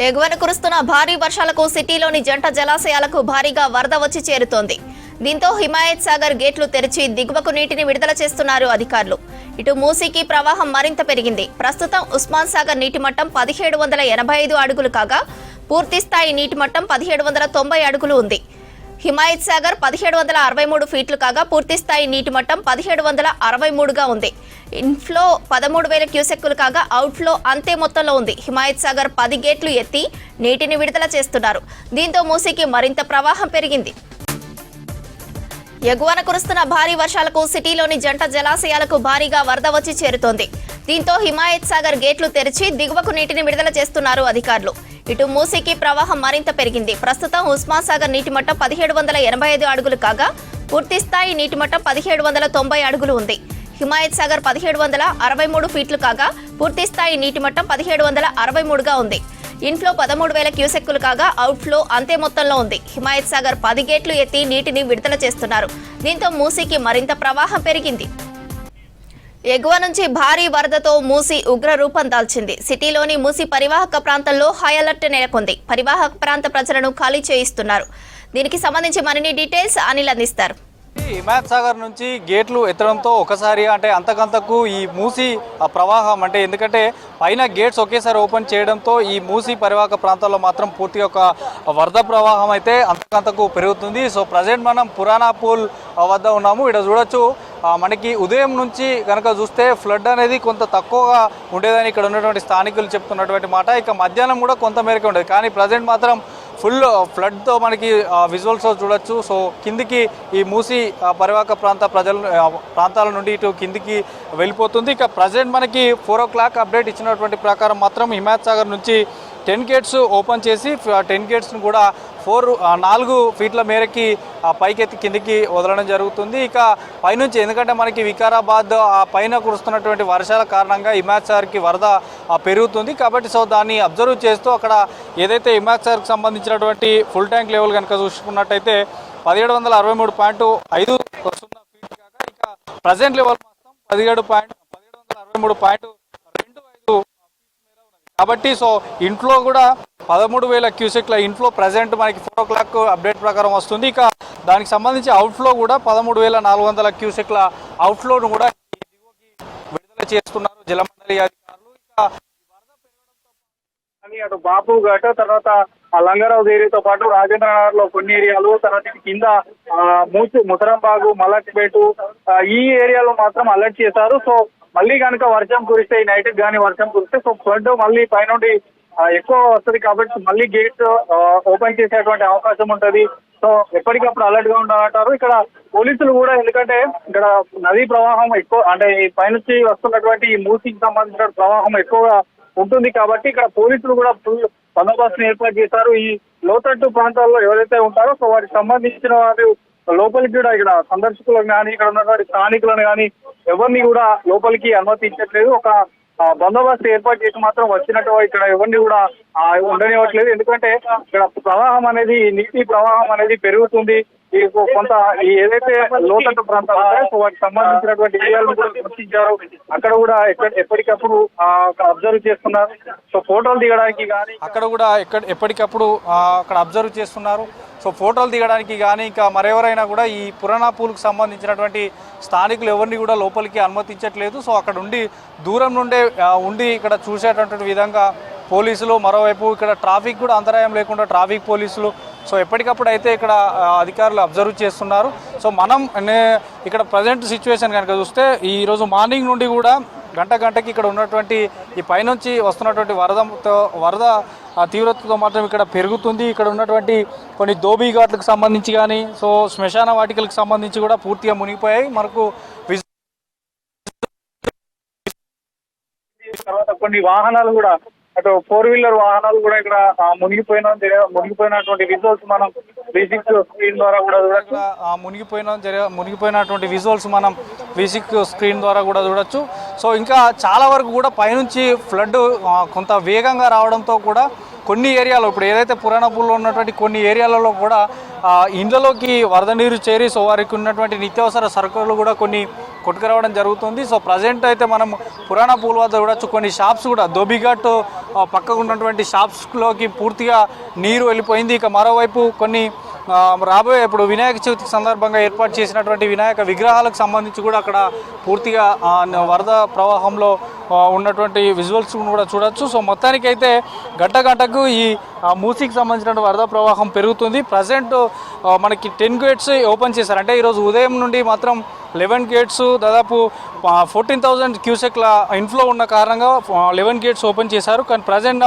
ఎగువన కురుస్తున్న భారీ వర్షాలకు సిటీలోని జంట జలాశయాలకు భారీగా వరద వచ్చి చేరుతోంది. దీంతో హిమాయత్ సాగర్ గేట్లు తెరిచి దిగువకు నీటిని విడుదల చేస్తున్నారు అధికారులు. ఇటు మూసీకి ప్రవాహం మరింత పెరిగింది. ప్రస్తుతం ఉస్మాన్ సాగర్ నీటి మట్టం 1785 అడుగులు కాగా పూర్తిస్థాయి నీటి మట్టం 1790 అడుగులు ఉంది. హిమాయత్ సాగర్ 1763 ఫీట్లు కాగా పూర్తిస్థాయి నీటి మట్టం 1763గా ఉంది. ఇన్ఫ్లో 13,000 క్యూసెక్కులు కాగా అవుట్ఫ్లో అంతే మొత్తంలో ఉంది. హిమాయత్ సాగర్ 10 గేట్లు ఎత్తి నీటిని విడుదల చేస్తున్నారు. దీంతో మూసీకి మరింత ప్రవాహం పెరిగింది. ఎగువన కురుస్తున్న భారీ వర్షాలకు సిటీలోని జంట జలాశయాలకు భారీగా వరద వచ్చి చేరుతోంది. దీంతో హిమాయత్ సాగర్ గేట్లు తెరిచి దిగువకు నీటిని విడుదల చేస్తున్నారు అధికారులు. ఇటు మూసీకి ప్రవాహం మరింత పెరిగింది. ప్రస్తుతం ఉస్మాన్ సాగర్ నీటి మట్టం 1785 అడుగులు కాగా పూర్తిస్థాయి నీటి మట్టం 1790 అడుగులు ఉంది. హిమాయత్ సాగర్ 1763 ఫీట్లు కాగా పూర్తిస్థాయి నీటి మట్టం 1763గా ఉంది. ఇన్ఫ్లో 13,000 క్యూసెక్కులు కాగా అవుట్ఫ్లో అంతే మొత్తంలో ఉంది. హిమాయత్ సాగర్ 10 గేట్లు ఎత్తి నీటిని విడుదల చేస్తున్నారు. దీంతో మూసీకి మరింత ప్రవాహం పెరిగింది. ఎగువ నుంచి భారీ వరదతో మూసీ ఉగ్ర రూపం దాల్చింది. సిటీలోని మూసీ పరివాహక ప్రాంతంలో హై అలర్ట్ నెలకొంది. పరివాహక ప్రాంత ప్రజలను ఖాళీ చేయిస్తున్నారు. దీనికి సంబంధించి మరిన్ని డీటెయిల్స్ అనిల్ అందిస్తారు. హిమాయత్ సాగర్ నుంచి గేట్లు ఎత్తడంతో ఒకసారి అంటే అంతకంతకు ఈ మూసీ ప్రవాహం అంటే ఎందుకంటే పైన గేట్స్ ఒకేసారి ఓపెన్ చేయడంతో ఈ మూసీ పరివాహక ప్రాంతాల్లో మాత్రం పూర్తిగా ఒక వరద ప్రవాహం అయితే అంతకంతకు పెరుగుతుంది. సో ప్రజెంట్ మనం పురాణా పూల్ వద్ద ఉన్నాము. ఇక్కడ చూడొచ్చు మనకి ఉదయం నుంచి కనుక చూస్తే ఫ్లడ్ అనేది కొంత తక్కువగా ఉండేదని ఇక్కడ ఉన్నటువంటి స్థానికులు చెప్తున్నటువంటి మాట. ఇక మధ్యాహ్నం కూడా కొంత మేరకు ఉండేది, కానీ ప్రజెంట్ మాత్రం ఫుల్ ఫ్లడ్తో మనకి విజువల్స్ చూడొచ్చు. సో కిందికి ఈ మూసీ పరివాహక ప్రాంతాల నుండి ఇటు కిందికి వెళ్ళిపోతుంది. ఇక ప్రజెంట్ మనకి 4 o'clock అప్డేట్ ఇచ్చినటువంటి ప్రకారం మాత్రం హిమాయత్ సాగర్ నుంచి 10 గేట్స్ ఓపెన్ చేసి 10 గేట్స్ను కూడా 4 ఫీట్ల మేరకి పైకెత్తి కిందికి వదలడం జరుగుతుంది. ఇక పైనుంచి ఎందుకంటే మనకి వికారాబాద్ పైన కురుస్తున్నటువంటి వర్షాల కారణంగా హిమాయత్ సాగర్కి వరద పెరుగుతుంది కాబట్టి సో దాన్ని అబ్జర్వ్ చేస్తూ అక్కడ ఏదైతే హిమాయత్ సాగర్కి సంబంధించినటువంటి ఫుల్ ట్యాంక్ లెవెల్ కనుక చూసుకున్నట్టయితే 1763.50 ఫీట్ కాగా ఇక ప్రజెంట్ లెవెల్ మాత్రం 1763.25 కాబట్టి సో ఇంట్లో కూడా 13,000 క్యూసెక్ల ఇన్ఫ్లో ప్రజెంట్ మనకి 4 o'clock అప్డేట్ ప్రకారం వస్తుంది. ఇక దానికి సంబంధించి అవుట్ఫ్లో కూడా 13,400 క్యూసెక్ల అవుట్ఫ్లోను కూడా విడుదల చేస్తున్నారు జలమండలి అధికారులు. ఇక వరద పెరగడంతో అటు బాపు ఘాట్ తర్వాత లంగారావు ఏరియాతో పాటు రాజేంద్ర నగర్ లో కొన్ని ఏరియాలు తర్వాత కింద ముసరంబాగు మలక్పేట ఈ ఏరియాలో మాత్రం అలర్ట్ చేశారు. సో మళ్ళీ కనుక వర్షం కురిస్తే ఈ నైట్ కానీ వర్షం కురిస్తే సో ఫ్లడ్ మళ్ళీ పైనుండి ఎక్కువ వస్తుంది కాబట్టి మళ్ళీ గేట్ ఓపెన్ చేసేటువంటి అవకాశం ఉంటది. సో ఎప్పటికప్పుడు అలర్ట్ గా ఉండాలంటారు ఇక్కడ పోలీసులు కూడా. ఎందుకంటే ఇక్కడ నదీ ప్రవాహం ఎక్కువ అంటే పైనుంచి వస్తున్నటువంటి ఈ మూసీకి సంబంధించిన ప్రవాహం ఎక్కువగా ఉంటుంది కాబట్టి ఇక్కడ పోలీసులు కూడా ఫుల్ బందోబస్తును ఏర్పాటు చేశారు. ఈ లోతట్టు ప్రాంతాల్లో ఎవరైతే ఉంటారో సో వారికి సంబంధించిన వారు లోపలికి కూడా ఇక్కడ సందర్శకులను కానీ ఇక్కడ ఉన్నటువంటి స్థానికులను కానీ ఎవరిని కూడా లోపలికి అనుమతించట్లేదు. ఒక బందోబస్తు ఏర్పాటు చేసి మాత్రం వచ్చినట్టు ఇక్కడ ఎవరిని కూడా ఉండనివ్వట్లేదు. ఎందుకంటే ఇక్కడ ప్రవాహం అనేది నీటి ప్రవాహం అనేది పెరుగుతుంది. ఈ కొంత ఏదైతే లోతట్టు ప్రాంతాలు ఉన్నాయో సో వాటికి సంబంధించినటువంటి ఏరియాలను కూడా గుర్తించారు. అక్కడ కూడా ఎప్పటికప్పుడు అబ్జర్వ్ చేస్తున్నారు. సో ఫోటోలు దిగడానికి కానీ అక్కడ కూడా ఎప్పటికప్పుడు అక్కడ అబ్జర్వ్ చేస్తున్నారు. సో ఫోటోలు దిగడానికి కానీ ఇంకా మరెవరైనా కూడా ఈ పురాణా పూల్కి సంబంధించినటువంటి స్థానికులు ఎవరిని కూడా లోపలికి అనుమతించట్లేదు. సో అక్కడ దూరం నుండే ఉండి ఇక్కడ చూసేటటువంటి విధంగా పోలీసులు, మరోవైపు ఇక్కడ ట్రాఫిక్ కూడా అంతరాయం లేకుండా ట్రాఫిక్ పోలీసులు సో ఎప్పటికప్పుడు అయితే ఇక్కడ అధికారులు అబ్జర్వ్ చేస్తున్నారు. సో మనం ఇక్కడ ప్రజెంట్ సిచ్యువేషన్ కనుక చూస్తే ఈరోజు మార్నింగ్ నుండి కూడా గంటకి ఇక్కడ ఉన్నటువంటి ఈ పైనుంచి వస్తున్నటువంటి వరద తీవ్రతతో మాత్రం ఇక్కడ పెరుగుతుంది. ఇక్కడ ఉన్నటువంటి కొన్ని దోబీ ఘాట్లకు సంబంధించి కానీ సో శ్మశాన వాటికలకు సంబంధించి కూడా పూర్తిగా మునిగిపోయాయి. మనకు తర్వాత కొన్ని వాహనాలు కూడా అటు 4-wheeler వాహనాలు కూడా ఇక్కడ మునిగిపోయినటువంటి విజువల్స్ మనం V6 స్క్రీన్ ద్వారా కూడా మునిగిపోయినటువంటి విజువల్స్ మనం V6 స్క్రీన్ ద్వారా కూడా చూడొచ్చు. సో ఇంకా చాలా వరకు కూడా పైనుంచి ఫ్లడ్ కొంత వేగంగా రావడంతో కూడా కొన్ని ఏరియాలో ఇప్పుడు ఏదైతే పురాణపూర్లో ఉన్నటువంటి కొన్ని ఏరియాలలో కూడా ఇండ్లలోకి వరద నీరు చేరి సో వారికి ఉన్నటువంటి నిత్యావసర సరుకులు కూడా కొన్ని కొట్టుకురావడం జరుగుతుంది. సో ప్రజెంట్ అయితే మనం పురాణ పూల్ వద్ద చూడొచ్చు, కొన్ని షాప్స్ కూడా దోబిఘాట్ పక్కకు ఉన్నటువంటి షాప్స్లోకి పూర్తిగా నీరు వెళ్ళిపోయింది. ఇక మరోవైపు కొన్ని రాబోయే ఇప్పుడు వినాయక చవితి సందర్భంగా ఏర్పాటు చేసినటువంటి వినాయక విగ్రహాలకు సంబంధించి కూడా అక్కడ పూర్తిగా వరద ప్రవాహంలో ఉన్నటువంటి విజువల్స్ కూడా చూడొచ్చు. సో మొత్తానికైతే గంటకు ఈ మూసీకి సంబంధించిన వరద ప్రవాహం పెరుగుతుంది. ప్రజెంట్ మనకి 10 గేట్స్ ఓపెన్ చేశారు. అంటే ఈరోజు ఉదయం నుండి మాత్రం 11 గేట్స్ దాదాపు 14,000 క్యూసెక్ల ఇన్ఫ్లో ఉన్న కారణంగా 11 గేట్స్ ఓపెన్ చేశారు. కానీ ప్రజెంట్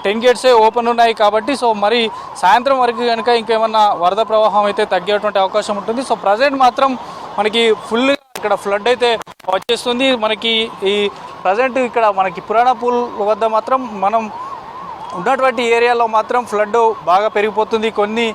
10 గేట్సే ఓపెన్ ఉన్నాయి కాబట్టి సో మరి సాయంత్రం వరకు కనుక ఇంకేమన్నా వరద ప్రవాహం అయితే తగ్గేటువంటి అవకాశం ఉంటుంది. సో ప్రజెంట్ మాత్రం మనకి ఫుల్ ఇక్కడ ఫ్లడ్ అయితే వచ్చేస్తుంది. మనకి ఈ ప్రజెంట్ ఇక్కడ మనకి పురాణ పూల్ వద్ద మాత్రం మనం ఉన్నటువంటి ఏరియాలో మాత్రం ఫ్లడ్ బాగా పెరిగిపోతుంది. కొన్ని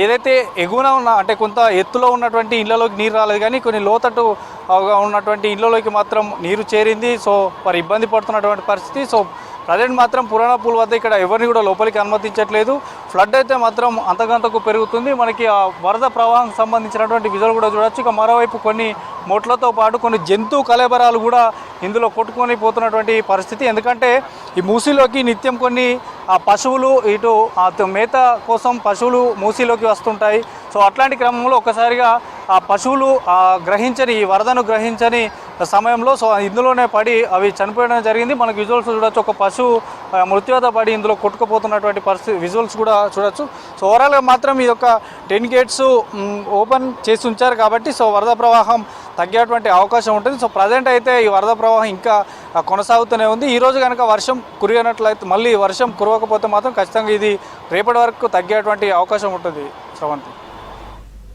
ఏదైతే ఎగువన ఉన్న అంటే కొంత ఎత్తులో ఉన్నటువంటి ఇళ్లలోకి నీరు రాలేదు, కానీ కొన్ని లోతట్టుగా ఉన్నటువంటి ఇళ్లలోకి మాత్రం నీరు చేరింది. సో మరి ఇబ్బంది పడుతున్నటువంటి పరిస్థితి. సో ప్రజెంట్ మాత్రం పురాణ పూల్ వద్ద ఇక్కడ ఎవరిని కూడా లోపలికి అనుమతించట్లేదు. ఫ్లడ్ అయితే మాత్రం అంతకంతకు పెరుగుతుంది. మనకి ఆ వరద ప్రవాహం సంబంధించినటువంటి విజువల్ కూడా చూడొచ్చు. ఇక మరోవైపు కొన్ని మొట్లతో పాటు కొన్ని జంతు కళేబరాలు కూడా ఇందులో కొట్టుకొని పోతున్నటువంటి పరిస్థితి. ఎందుకంటే ఈ మూసీలోకి నిత్యం కొన్ని పశువులు ఇటు మేత కోసం పశువులు మూసీలోకి వస్తుంటాయి. సో అట్లాంటి క్రమంలో ఒక్కసారిగా ఆ పశువులు గ్రహించని ఈ వరదను గ్రహించని సమయంలో సో ఇందులోనే పడి అవి చనిపోయడం జరిగింది. మనకు విజువల్స్ చూడొచ్చు, ఒక పశువు మృత్యువాత పడి ఇందులో కొట్టుకుపోతున్నటువంటి పరిస్థితి విజువల్స్ కూడా చూడొచ్చు. సో ఓవరాల్గా మాత్రం ఈ యొక్క 10 గేట్స్ ఓపెన్ చేసి ఉంచారు కాబట్టి సో వరద ప్రవాహం తగ్గేటువంటి అవకాశం ఉంటుంది. సో ప్రజెంట్ అయితే ఈ వరద ప్రవాహం ఇంకా కొనసాగుతూనే ఉంది. ఈరోజు కనుక వర్షం కురిగినట్లయితే మళ్ళీ వర్షం కురవకపోతే మాత్రం ఖచ్చితంగా ఇది రేపటి వరకు తగ్గేటువంటి అవకాశం ఉంటుంది. శ్రవంతి.